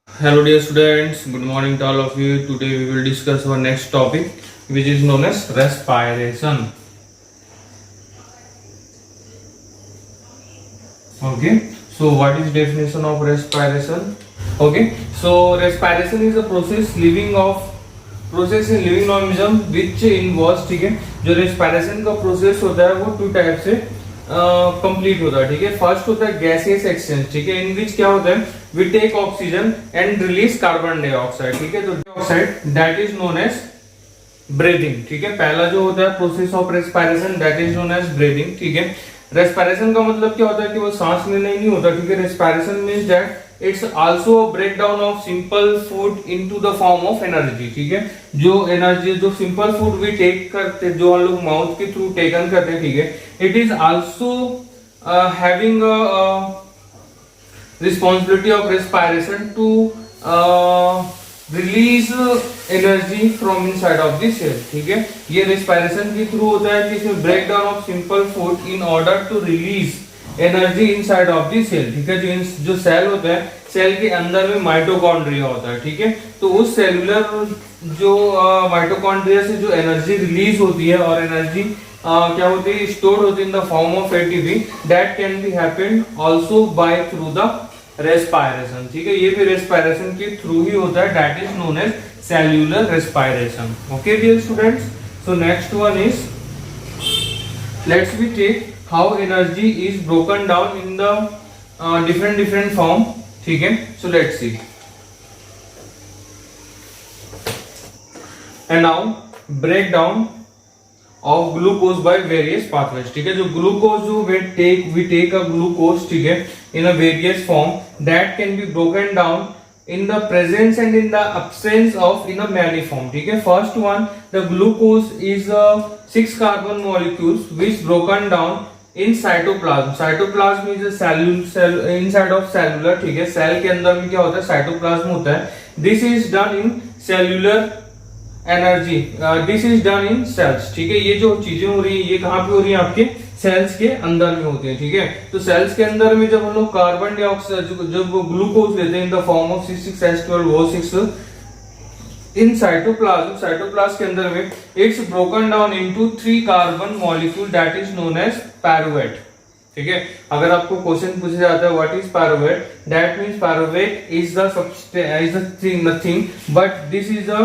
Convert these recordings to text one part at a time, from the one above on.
Hello dear students, good morning to all of you. Today we will discuss our next topic which is known as respiration. Okay, so what is definition of respiration? Okay, so respiration is a process in living organism which involves, ठीक है, जो respiration का process होता है वो to type से complete होता है. ठीक है, फर्स्ट होता है गैसियस एक्सचेंज. ठीक है, इन विच क्या होता है, we take oxygen and release carbon dioxide. ठीक है, तो dioxide that is known as breathing. ठीक है, पहला जो होता है process of respiration that is known as breathing. ठीक है, रेस्पिरेशन का मतलब क्या होता है कि वो सांस लेना ही नहीं होता. ठीक है, respiration means that it's also a breakdown of simple food into the form of energy. ठीक है, जो एनर्जी जो सिंपल फूड वी टेक करते जो हम लोग माउथ के थ्रू टेकन करते हैं. ठीक है, it is also having responsibility of respiration to release energy from inside of the cell. ठीक है, ये रेस्पिरेशन के थ्रू होता है कि इसमें break down of simple food in order to release energy inside of the cell. ठीक है, जो सेल होता है, सेल के अंदर में माइटोकॉन्ड्रिया होता है. ठीक है, तो उस सेलुलर जो माइटोकॉन्ड्रिया से जो एनर्जी रिलीज होती है और एनर्जी क्या होती है, स्टोर होती है इन the form of ATP, that can B happened also by through the respiration. ठीक है, ये भी रेस्पिरेशन के थ्रू ही होता है, that is known as cellular respiration. Okay dear students, so next one is let's we take how energy is broken down in the different form. ठीक है, so let's see. And now breakdown of glucose by various pathways. ठीक है, जो glucose जो we take a glucose, ठीक है, in a various form that can be broken down in the presence and in the absence of in a many form. ठीक है, first one, the glucose is a 6 carbon molecules which broken down in cytoplasm. Cytoplasm is a cell inside of cellular. ठीक है, cell के अंदर में क्या होता है, साइटोप्लाज्म होता है. This is done in cellular energy, this is done in cells. ठीक है, ये जो चीजें हो रही है ये कहाँ पे हो रही है, आपके सेल्स के अंदर में होती है. ठीक है, तो सेल्स के अंदर में जब हम लोग कार्बन डाइऑक्साइड जब ग्लूकोज लेते हैं in the form of C6H12O6 in cytoplasm के अंदर में, it's broken down into 3 carbon molecule that is known as pyruvate. ठीक है, अगर आपको क्वेश्चन पूछा जाता है what is pyruvate, that means pyruvate is the thing nothing but this is a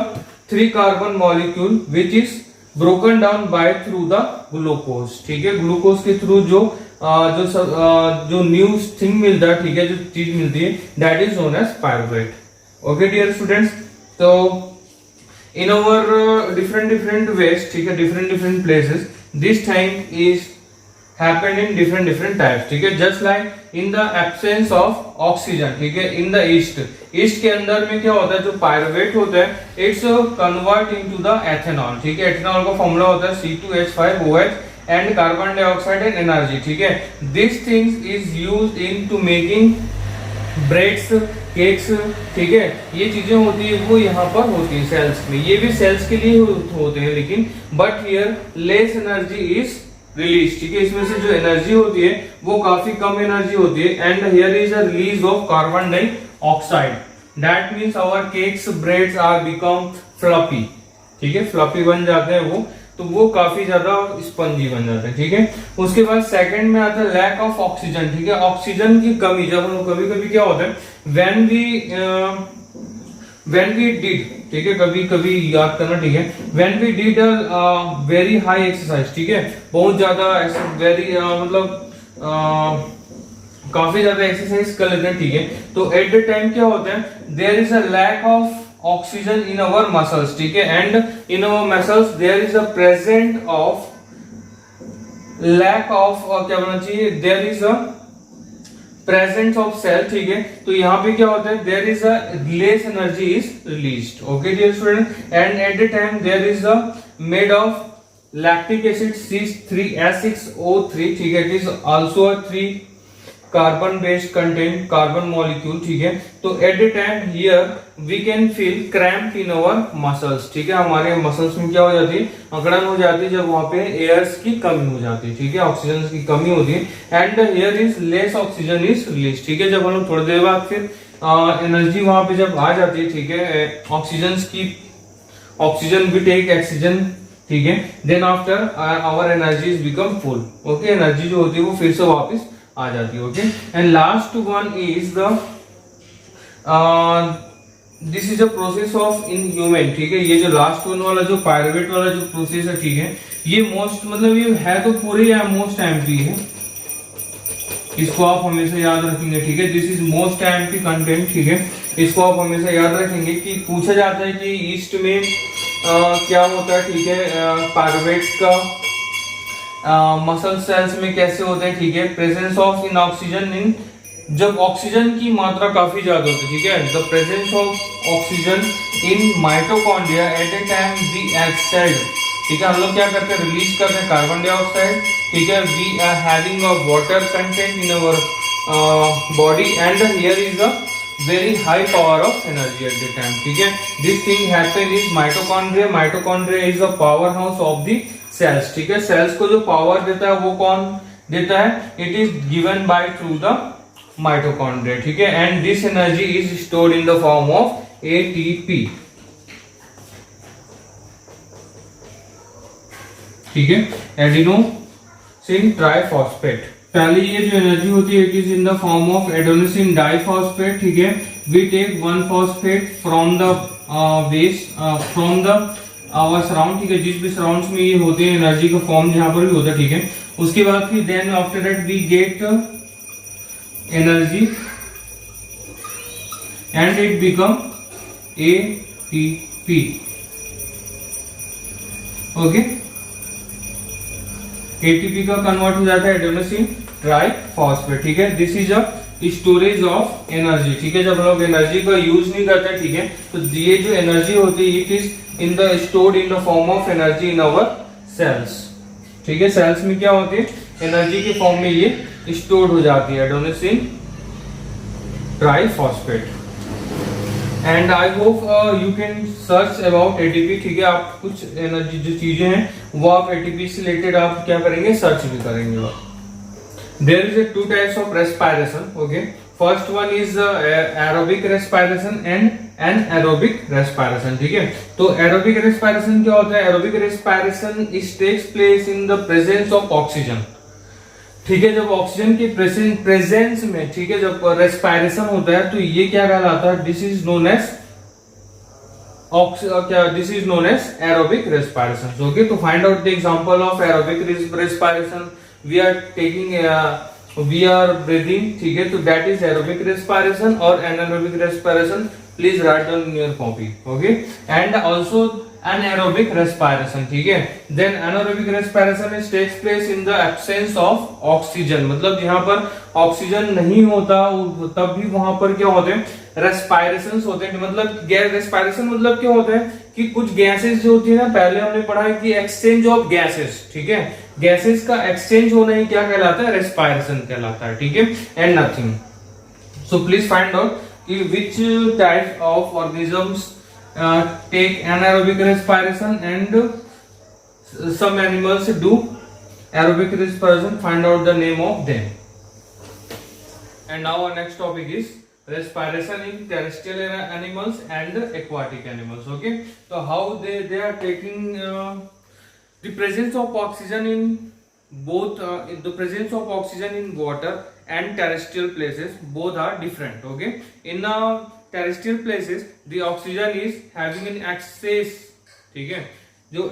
3 carbon molecule which is broken down by through the glucose. ठीक है, glucose के थ्रू जो न्यू थिंग मिलता है, ठीक है, जो चीज मिलती है that is known as pyruvate. Okay dear students, तो in our different ways, ठीक है, different places, this time is happened in different types. ठीक है, just like in the absence of oxygen. ठीक है, in the ईस्ट के अंदर में क्या होता है, जो पायरुवेट होता है it's convert into the ethanol. ठीक है, एथेनॉल का फॉर्मूला होता है C2H5OH and carbon dioxide and energy. ठीक है, this things is used in to making breads, cakes. ठीक है, ये चीजें होती है वो यहाँ पर होती है सेल्स में, ये भी सेल्स के लिए होते हैं, लेकिन but here less energy is release. ठीक है, इसमें से जो एनर्जी होती है वो काफी कम एनर्जी होती है and here is a release of carbon dioxide. That means our cakes breads are become fluffy. ठीक है, फ्लफी बन जाते हैं वो, तो वो काफी ज्यादा स्पंजी बन जाते हैं. ठीक है, उसके बाद सेकंड में आता है लैक ऑफ ऑक्सीजन. ठीक है, ऑक्सीजन की कमी, जब हम कभी क्या होता है व्हेन वी डिड, ठीक है, कभी याद करना. ठीक है, when we did very high exercise. ठीक है, बहुत ज्यादा वेरी काफी ज्यादा एक्सरसाइज कर लेते हैं. ठीक है, तो एट द टाइम क्या होता है, there is a lack of oxygen in our muscles. ठीक है, and in our muscles there is a present of lack of क्या बोलना चाहिए, there is a presence of cell. ठीक है, तो यहाँ पे क्या होता है, there is a less energy is released. Okay dear student, and at the time there is a made of lactic acid C3H6O3. ठीक है, it is also a 3 carbon based content carbon molecule, ठीक है। तो at the time here we can feel cramp in our muscles, ठीक है। हमारे muscles में क्या हो जाती है, अकड़न हो जाती है जब वहां पे एयर्स की कमी हो जाती है, ठीक है, ऑक्सीजन की कमी होती है। And here is less oxygen is release, ठीक है। जब हम लोग थोड़ी देर बाद फिर एनर्जी वहां पे जब आ जाती है, ठीक है, ऑक्सीजन वी टेक ऑक्सीजन, ठीक है, then after our energy is become full, okay. Energy जो होती है वो फिर से वापस आ जाती है, okay. And last one is the this is a process of in human, ठीक है। ये जो लास्ट वन वाला जो पायरुवेट वाला जो प्रोसेस है, ठीक है, ये मोस्ट मतलब ये है तो पूरे या मोस्ट एम्प्टी है, इसको आप हमेशा याद रखेंगे, ठीक है। This is most empty content, ठीक है, इसको आप हमेशा याद रखेंगे कि पूछा जाता है कि ईस्ट में क्या होता है, ठीक है, पायरुवेट का मसल सेल्स में कैसे होते हैं, ठीक है। Presence of in oxygen in, जब ऑक्सीजन की मात्रा काफी ज्यादा होती है, ठीक है, the presence of oxygen in mitochondria at a time we exhaled, ठीक है। हम लोग क्या करते हैं, रिलीज करते हैं कार्बन डाइऑक्साइड, ठीक है। We are having a water content in our body and here is a very high power of energy at the time, ठीक है। this thing happen is mitochondria is the powerhouse of the cells, ठीक है। cells को जो power देता है वो कौन देता है, it is given by through the mitochondria, ठीक है। and this energy is stored in the form of ATP, ठीक है, एडिनोसिन ट्राइफॉस्फेट। पहले ये जो एनर्जी होती है it is in the form of adenosine diphosphate, ठीक है। We take one phosphate from the waste from the our surround, ठीक है। जिस भी सराउंड्स में ये होते हैं एनर्जी का फॉर्म जहां पर भी होता है, ठीक है। उसके बाद फिर then after that we get energy and it become ATP, okay. ATP का कन्वर्ट हो जाता है एडेनोसिन ट्राइफॉस्फेट, ठीक है। This is a storage of energy, ठीक है। जब लोग एनर्जी का यूज नहीं करते, ठीक है, तो ये जो एनर्जी होती है it is in the stored in the form of energy in our cells, ठीक है। सेल्स में क्या होती है, एनर्जी के फॉर्म में ये स्टोर्ड हो जाती है adenosine triphosphate. And I hope you can search about ATP, ठीक है। आप कुछ एनर्जी जो चीजें हैं वो आप एटीपी से रिलेटेड आप क्या करेंगे, सर्च भी करेंगे। There is two types of respiration, okay. First one is aerobic respiration and anaerobic respiration, ठीक है। तो एरोबिक रेस्पिरेशन क्या होता है, aerobic respiration is takes place in the presence of oxygen, ठीक है। जब ऑक्सीजन की प्रेजेंस में, ठीक है, जब रेस्पिरेशन होता है तो ये क्या कहलाता है, this is known as this is known as aerobic respiration, okay. तो find out the example of aerobic respiration, we are taking we are breathing, ठीक है। तो दैट इज एरोबिक रेस्पिरेशन। और anaerobic respiration please write down in your copy, okay. And also anaerobic respiration, ठीक है। Then anaerobic respiration is takes place in the absence of oxygen, मतलब जहां पर oxygen नहीं होता तब भी वहां पर क्या होते हैं, रेस्पिरेशंस होते हैं। मतलब गैस रेस्पिरेशन मतलब क्या होता है कि कुछ गैसेस जो होती है ना, पहले हमने पढ़ा है कि एक्सचेंज ऑफ गैसेस, ठीक है। गैसेस का एक्सचेंज होना ही क्या कहलाता है, रेस्पिरेशन कहलाता है, ठीक है। And nothing. So please find out कि which type of organisms take anaerobic respiration and some animals do aerobic respiration. Find out the name of them. And now our next topic is respiration in terrestrial animals and aquatic animals, okay. So how they are taking the presence of oxygen in both the presence of oxygen in water and terrestrial places both are different, okay. In terrestrial places the oxygen is having an excess, ठीक है। जो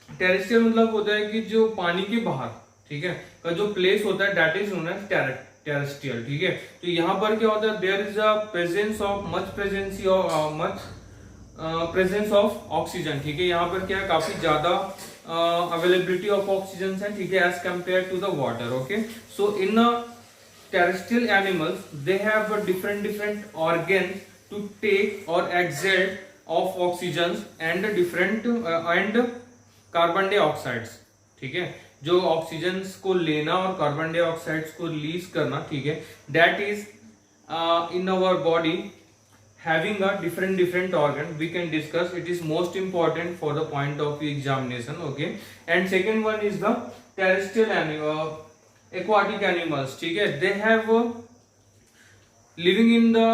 terrestrial मतलब होता है कि जो पानी के बाहर, ठीक है, का जो प्लेस होता है that is known as terrestrial, ठीक है। तो यहाँ पर क्या होता है, there is a presence of much presence of oxygen, ठीक है। यहाँ पर क्या है, काफी ज्यादा अवेलेबिलिटी ऑफ ऑक्सीजन है, ठीक है, as compare to the water, okay. So in terrestrial animals they have a different organs to take or exert of oxygens and different and carbon dioxides, ठीक है। जो ऑक्सीजन को लेना और कार्बन डाइऑक्साइड को रिलीज करना, ठीक है, that is in our body having a different organ we can discuss. It is most important for the point of view examination. Okay, and second one is the terrestrial animal, aquatic animals, ठीक है, they have living in the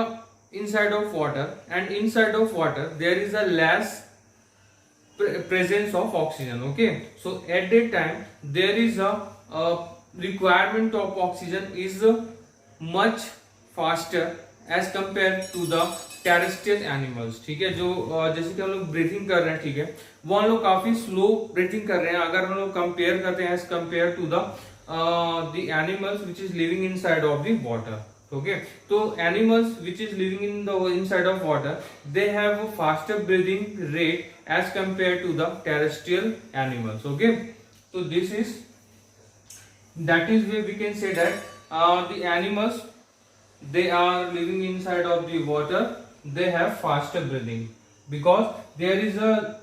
inside of water, and inside of water there is a less presence of oxygen. Okay, so at that time there is a requirement of oxygen is much faster as compared to the terrestrial animals. ठीक है, जो जैसे कि हम लोग breathing कर रहे हैं, ठीक है, वो हम लोग काफी स्लो ब्रीथिंग कर रहे हैं अगर हम लोग कंपेयर करते हैं as compare to the animals which is living inside of the water. Okay, तो animals which is living in the inside of water they have faster breathing rate as compare to the terrestrial animals. Okay, so this is that is where we can say that the animals, they are living inside of the water, they have faster breathing because there is a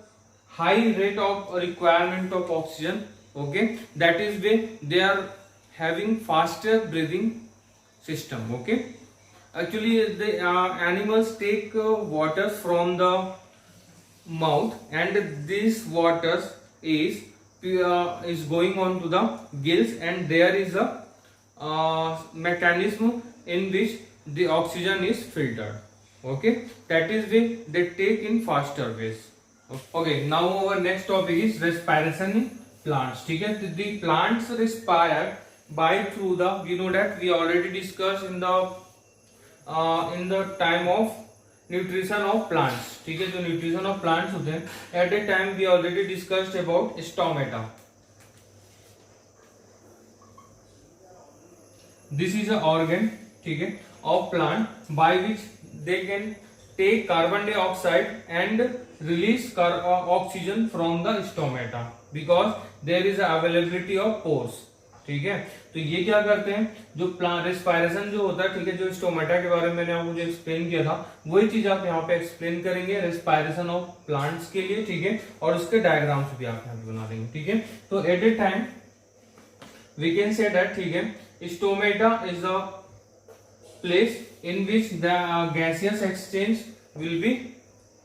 high rate of requirement of oxygen. Okay, that is why they are having faster breathing system. Okay, actually the animals take water from the mouth, and this water is going on to the gills, and there is a mechanism in which the oxygen is filtered. Okay, that is why they take in faster ways. Okay, now our next topic is respiration in plants. ठीक है, the plants respire by through the, we know that we already discussed in the time of nutrition of plants. ठीक है, जो nutrition of plants होते हैं, at that time we already discussed about stomata. This is an organ, ठीक है, of plant by which they can take carbon dioxide and release oxygen from the stomata because there is a availability of pores. ठीक है, तो ये क्या करते हैं, जो प्लांट रेस्पायरेशन जो होता है, ठीक है, जो स्टोमेटा के बारे में मैंने आपको जो एक्सप्लेन किया था वही चीज आप यहाँ पे एक्सप्लेन करेंगे रेस्पायरेशन ऑफ प्लांट्स के लिए. ठीक है, और उसके डायग्राम्स भी आप यहाँ पे बना देंगे. ठीक है, तो at a time we can say that, ठीक है, stomata is a place in which the gaseous exchange will be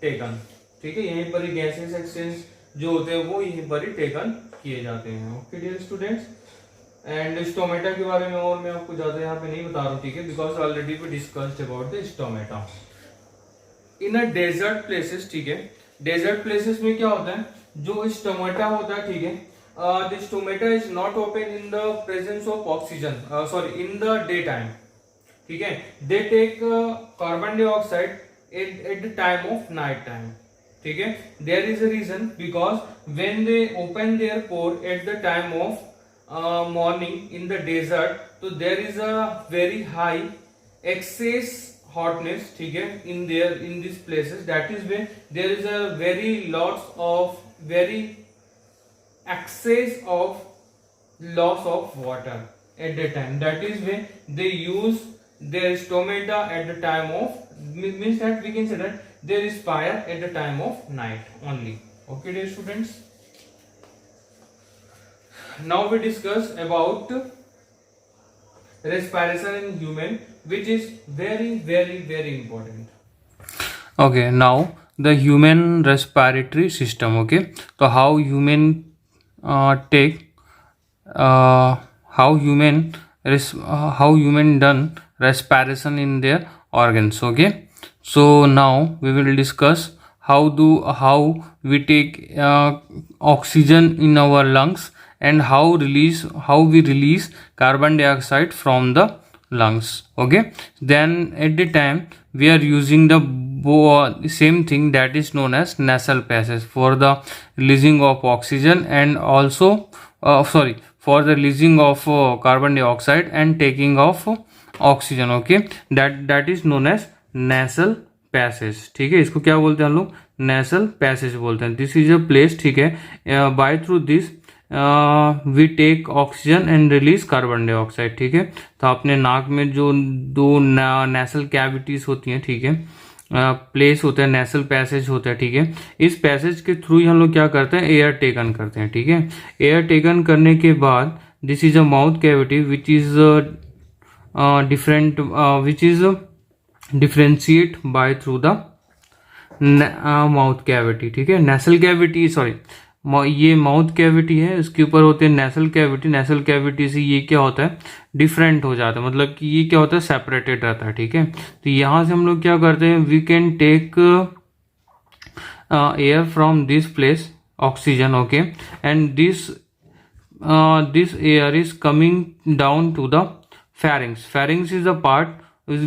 taken. ठीक है, यहीं पर ही गैसियस एक्सचेंज जो होते हैं वो यहीं पर ही टेकन किए जाते हैं. Okay dear students, and stomata के बारे में और मैं आपको ज्यादा यहाँ पे नहीं बता रहा हूँ. ठीक है, because already we discussed about the stomata in a desert places. ठीक है, डेजर्ट प्लेसेस में क्या होता है, जो स्टोमेटा होता है, ठीक है, the stomata is not open in the presence of oxygen, sorry in the day time. ठीक है, they take carbon dioxide at the time of night time. ठीक है, there is a reason because when they open their pore at the time of morning in the desert, so there is a very high excess hotness. ठीक है, in these places, that is where there is a very excess of loss of water at the time. That is when they use their stomata at the time of, means that we can say that they respire at the time of night only. Okay dear students, now we discuss about respiration in human, which is very important. Okay, now the human respiratory system. Okay, so how human how human done respiration in their organs. Okay, so now we will discuss how we take oxygen in our lungs, and how we release carbon dioxide from the lungs. Okay, then at the time we are using the same thing that is known as nasal passage for the releasing of oxygen, and also for the releasing of carbon dioxide and taking of oxygen. Okay, that is known as nasal passage. ठीक है, इसको क्या बोलते हैं हम लोग, nasal passage बोलते हैं. This is a place. ठीक है, by through this we take oxygen and release carbon dioxide. ठीक है, तो अपने नाक में जो दो नेसल कैविटीज होती हैं, ठीक है, प्लेस होता है, नेसल पैसेज होता है, ठीक है। इस पैसेज के थ्रू ही हम लोग क्या करते हैं, एयर टेकन करते हैं, ठीक है। एयर टेकन करने के बाद this is a mouth cavity which is differentiate by through the mouth cavity, ठीक है। नेसल कैविटी, सॉरी, ये माउथ कैविटी है, इसके ऊपर होते हैं नेसल कैविटी। नेसल कैविटी से ये क्या होता है, डिफरेंट हो जाता है, मतलब कि ये क्या होता है, सेपरेटेड रहता है, ठीक है। तो यहाँ से हम लोग क्या करते हैं, we can take air from this place, oxygen, okay, and this air is coming down to the pharynx. Pharynx is a part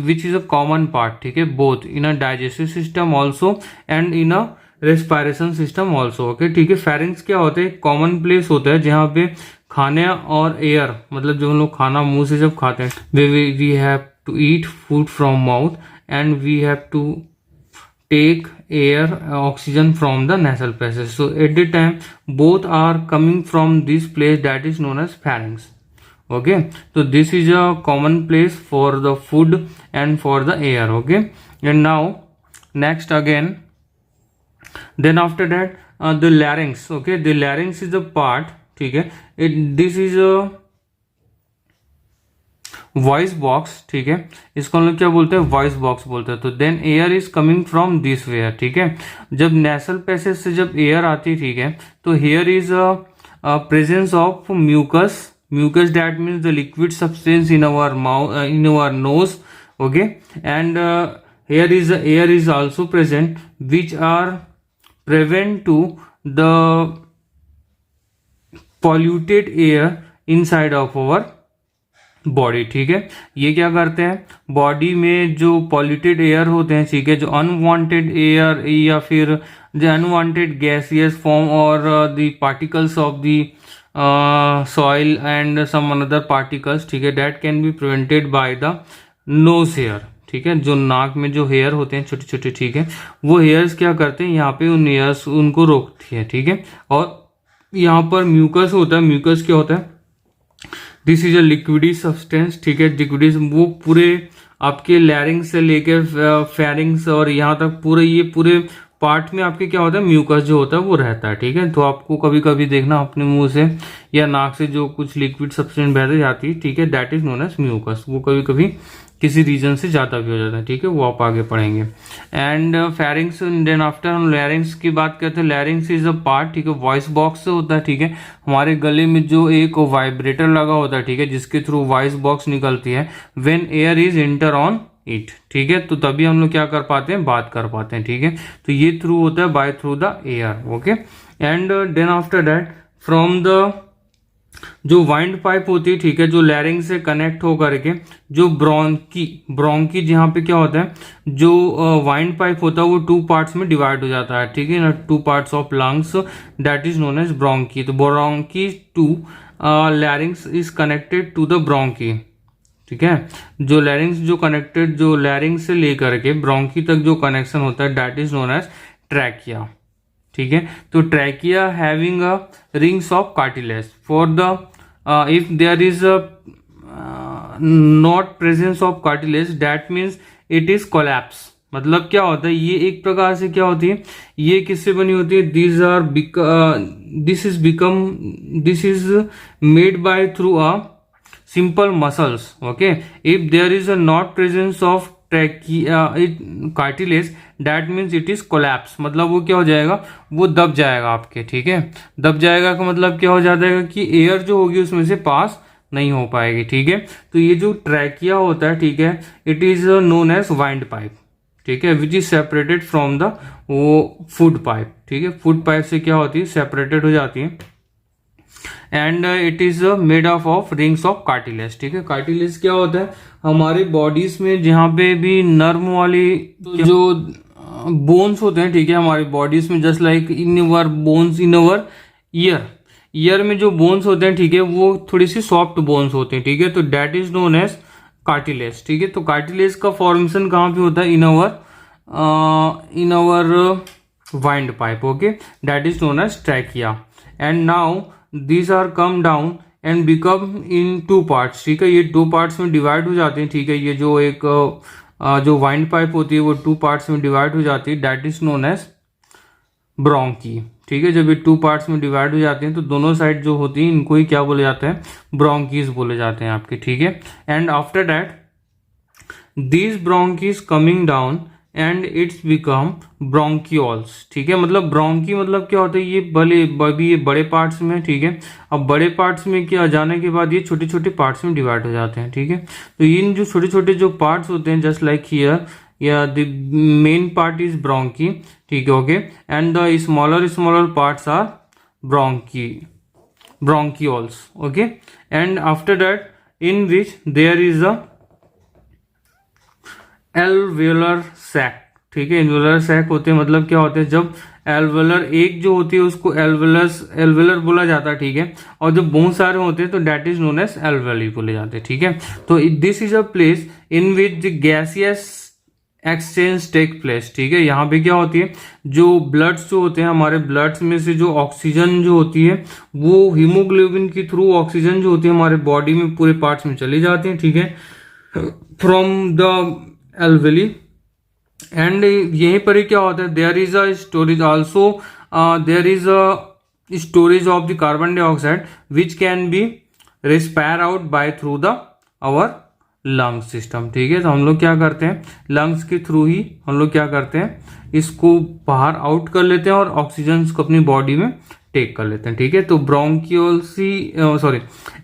which is a common part, ठीक है, both in a digestive system also and in a respiration system also, okay, ठीक है। pharynx क्या होता है, common place होता है जहाँ पे खाने और एयर, मतलब जो हम लोग खाना मुंह से जब खाते हैं, we have to eat food from mouth and we have to take air, oxygen from the nasal passage. So at the time both are coming from this place that is known as pharynx. Okay, so this is a common place for the food and for the air, okay. And now next again, then after that the larynx, okay, the larynx is a part, ठीक है, this is a voice box, ठीक है, इसको हम लोग क्या बोलते हैं, वॉइस बॉक्स बोलते हैं। तो then air is coming from this where, ठीक है। जब नेसल पैसेज से जब एयर आती है, ठीक है, तो here is a presence of mucus, mucus that means the liquid substance in our mouth, in our nose, okay, and air is also present which are prevent to the polluted air inside of our body, ठीक है। ये क्या करते हैं, body में जो polluted air होते हैं, ठीक है, जो अनवांटेड एयर या फिर जो अनवांटेड गैसियस फॉर्म और the particles of the soil and some another particles, ठीक है, that can be prevented by the nose hair, ठीक है। जो नाक में जो हेयर होते हैं छोटे छोटे, ठीक है, वो हेयर्स क्या करते हैं, यहाँ पे उन हेयर्स उनको रोकती है, ठीक है। और यहाँ पर म्यूकस होता है, म्यूकस क्या होता है, this is a liquidy substance, ठीक है। लिक्विडी वो पूरे आपके लैरिंग्स से लेकर फेरिंग्स और यहाँ तक पूरे ये पूरे पार्ट में आपके क्या होता है, म्यूकस जो होता है वो रहता है, ठीक है। तो आपको कभी कभी देखना अपने मुंह से या नाक से जो कुछ लिक्विड सब्सटेंस बह जाती है, ठीक है, that is known as mucus. वो कभी कभी किसी रीजन से ज्यादा भी हो जाता है, ठीक है, वो आप आगे पढ़ेंगे। एंड फेरिंग्स, देन आफ्टर हम लैरिंग्स की बात करते हैं। लैरिंग्स इज अ पार्ट, ठीक है, वॉइस बॉक्स से होता है, ठीक है। हमारे गले में जो एक वाइब्रेटर लगा होता है, ठीक है, जिसके थ्रू वॉइस बॉक्स निकलती है, when air is enter on it, ठीक है, तो तभी हम लोग क्या कर पाते हैं, बात कर पाते हैं, ठीक है। तो ये थ्रू होता है by through the air, okay. And then after that from the जो वाइंड पाइप होती है, ठीक है, जो लैरिंग से कनेक्ट हो करके जो ब्रोंकी जहाँ पे क्या होता है, जो वाइंड पाइप होता है वो टू पार्ट्स में डिवाइड हो जाता है, ठीक है ना, two parts of lungs, that is known as bronchi. तो bronchi to larynx is connected to the bronchi, ठीक है। जो लैरिंग्स जो कनेक्टेड, जो लैरिंग से लेकर के ब्रोंकी तक जो कनेक्शन होता है, that is known as trachea, ठीक है। तो trachea having a rings of cartilage for the if there is a not presence of cartilage, that means it is collapse. मतलब क्या होता है, ये एक प्रकार से क्या होती है, ये किससे बनी होती है, this is made by through a simple muscles, okay. If there is a not presence of cartilage, that means it is collapse, मतलब वो क्या हो जाएगा, वो दब जाएगा आपके, ठीक है। दब जाएगा का मतलब क्या हो जाएगा कि एयर जो होगी उसमें से पास नहीं हो पाएगी, ठीक है। तो ये जो ट्रैकिया होता है, ठीक है, it is known as wind pipe, ठीक है, which is separated from the वो फूड पाइप, ठीक है। फूड पाइप से क्या होती है, सेपरेटेड हो जाती है। And it is made of rings of cartilage, ठीक है। कार्टिलेज क्या होता है, हमारे बॉडीज में जहाँ पे भी नर्म वाली जो बोन्स होते हैं, ठीक है, हमारे बॉडीज में, just like in our bones in our year में जो बोन्स होते हैं, ठीक है, वो थोड़ी सी सॉफ्ट बोन्स होते हैं, ठीक है। तो that is known as cartilage, ठीक है। तो कार्टिलेज का फॉर्मेशन कहाँ पे होता है, in our wind pipe, okay, that is known as trachea. And now these are come down and become in two parts, ठीक है। ये दो पार्ट्स में डिवाइड हो जाते हैं, ठीक है। ये जो एक जो वाइंड पाइप होती है वो 2 पार्ट्स में डिवाइड हो जाती है, that is known as bronchi. ठीक है, जब ये 2 पार्ट्स में डिवाइड हो जाती हैं तो दोनों साइड जो होती है इनको ही क्या बोले जाते हैं, ब्रोंकीज बोले जाते हैं आपके। ठीक है, and after that these bronchs coming down and it's become bronchioles। ठीक है, मतलब ब्रोंकी मतलब क्या होता है, ये ये बड़े पार्ट्स में। ठीक है, अब बड़े पार्ट्स में क्या जाने के बाद ये छोटे छोटे पार्ट्स में डिवाइड हो जाते हैं। ठीक है, तो इन जो छोटे छोटे जो पार्ट्स होते हैं, जस्ट लाइक हियर या the main part is bronchi. ठीक है, okay, and the smaller parts are bronchioles। Okay, and after that in which there is a alveolar sac. ठीक है, एल्वेलर सैक होते हैं, मतलब क्या होते हैं, जब एल्वेलर एक जो होती है उसको एल्वेलर बोला जाता है। ठीक है, और जब बहुत सारे होते हैं तो that is known as alveoli बोले जाते हैं। ठीक है, तो this is a place in which the gaseous exchange take place. ठीक है, यहाँ पे क्या होती है, जो ब्लड्स जो होते हैं, हमारे ब्लड्स में से जो ऑक्सीजन जो होती है वो हीमोग्लोबिन के थ्रू ऑक्सीजन जो होती है हमारे बॉडी में पूरे पार्ट्स में चली जाती है। ठीक है, फ्रॉम द एल्वेली, एंड यहीं पर ही क्या होता है, there is a storage also, there is a storage of the carbon dioxide which can be respire out by through the our lung system. ठीक है, तो हम लोग क्या करते हैं, लंग्स के थ्रू ही हम लोग क्या करते हैं, इसको बाहर आउट कर लेते हैं और ऑक्सीजन को अपनी बॉडी में टेक कर लेते हैं। ठीक है, तो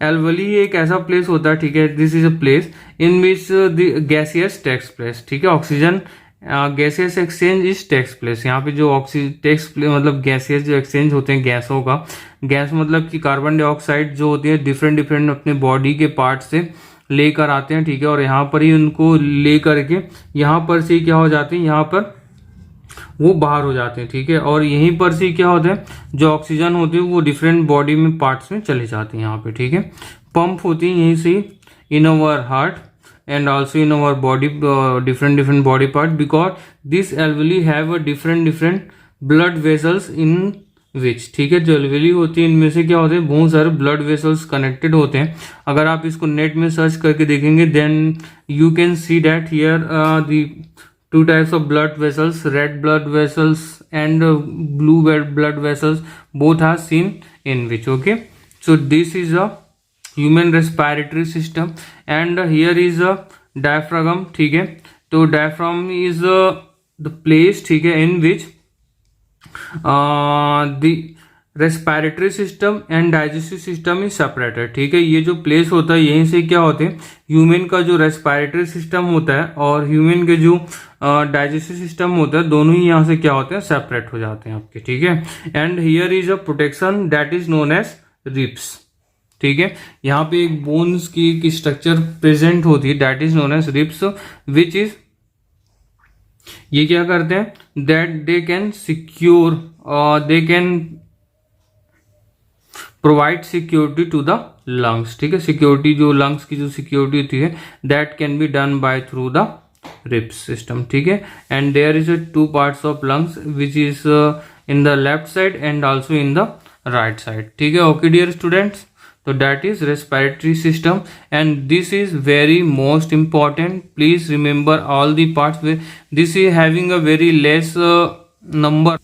एल्वेली एक ऐसा प्लेस होता है। ठीक है, this is a place in which the gaseous takes place. ठीक है, oxygen gaseous exchange is takes place. यहाँ पे जो टेक्स प्लेस मतलब गैसियस जो एक्सचेंज होते हैं गैसों का, गैस मतलब कि कार्बन डाइऑक्साइड जो होती है डिफरेंट अपने बॉडी के पार्ट से लेकर आते हैं। ठीक है, और यहाँ पर ही उनको ले करके यहाँ पर से क्या हो जाते हैं, यहाँ पर वो बाहर हो जाते हैं। ठीक है, और यहीं पर से क्या होता है, जो ऑक्सीजन होती है वो डिफरेंट बॉडी में पार्ट्स में चले जाते हैं यहाँ पे। ठीक है, पंप होती है यहीं से in our heart and also in our body, different body part, because this alveoli have a different blood vessels in which. ठीक है, जो एल्वेली होती है इनमें से क्या होते हैं, बहुत सारे ब्लड वेसल्स कनेक्टेड होते हैं। अगर आप इसको नेट में सर्च करके देखेंगे then you can see that here the 2 types of blood vessels, red blood vessels and blue blood vessels, both are seen in which। okay, so this is a human respiratory system and here is a diaphragm। ठीक है, तो diaphragm is the place, ठीक है, in which the respiratory system and digestive system is separated. ठीक है, ये जो place होता है यहीं से क्या होते हैं, ह्यूमन का जो रेस्पिरेटरी सिस्टम होता है और ह्यूमन के जो डाइजेस्टिव सिस्टम होता है दोनों ही यहाँ से क्या होते हैं, सेपरेट हो जाते हैं आपके। ठीक है, and here is a protection that is known as ribs. ठीक है, यहाँ पे एक बोन्स की स्ट्रक्चर प्रेजेंट होती है that is known as ribs, which is ये क्या करते हैं, that they can secure, they can provide security to the lungs. ठीक है, सिक्योरिटी जो लंग्स की जो सिक्योरिटी होती है that can be done by through the ribs system. ठीक है, and there is 2 parts of lungs which is in the left side and also in the right side. ठीक है, ओके डियर स्टूडेंट्स, तो that is respiratory system and this is very most important. Please remember all the parts, this is having a very less number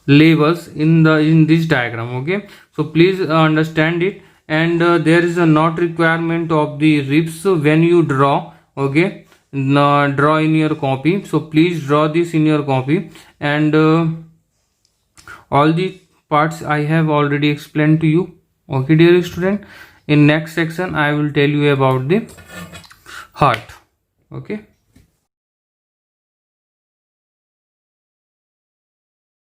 levels in this diagram। okay, so please understand it, and there is a not requirement of the ribs when you draw। okay, draw in your copy, so please draw this in your copy, and all the parts I have already explained to you। okay dear student, in next section I will tell you about the heart। okay।